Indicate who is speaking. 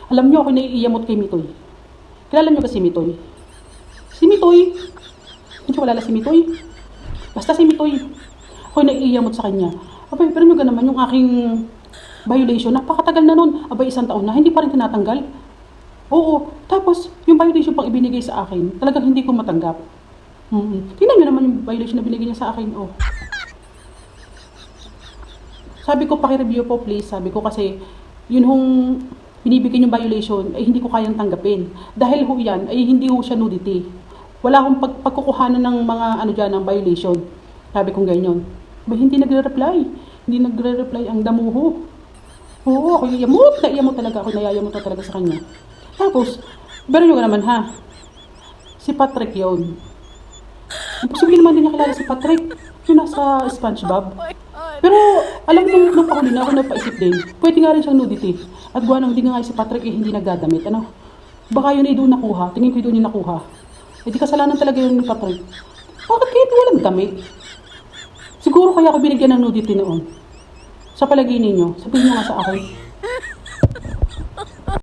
Speaker 1: Alam niyo, ako naiiyamot kay Mitoy. Kilala niyo ba si Mitoy? Si Mitoy. Hindi niyo kilala si Mitoy? Basta si Mitoy. Ako naiiyamot sa kanya. Abay, pero nyo naman yung aking violation. Napakatagal na nun. Abay, 1 taon na. Hindi pa rin tinatanggal. Oo. Tapos, yung violation pang ibinigay sa akin, talagang hindi ko matanggap. Tingnan nyo naman yung violation na binigay niya sa akin. Oh. Sabi ko, paki-review po please. Sabi ko kasi, yun hong binibigay yung violation ay hindi ko kayang tanggapin. Dahil ho yan, ay hindi ho siya nudity. Wala akong pagkukuhanan ng mga ano dyan, ng violation. Sabi kong ganyan. Ba, hindi nagre-reply. Hindi nagre-reply ang damo ho. Oo, ako iyamot. Naiyamot talaga ako. Nayayamot na talaga sa kanya. Tapos, pero nyo naman ha. Si Patrick yun. Imposible naman din niya kilala si Patrick. Yung nasa SpongeBob. Pero, alam mo, nung pakuli na ako napaisip din, pwede nga rin siyang nudity. At buwan nang hindi nga si Patrick eh, hindi nagdadamit. Ano? Baka yun ay doon nakuha. Tingin ko doon yung nakuha. Eh di kasalanan talaga yun ni Patrick. Bakit kahit walang damit? Siguro kaya ako binigyan ng nudity noon. Sa palagay ninyo, sabihin nyo nga sa akin.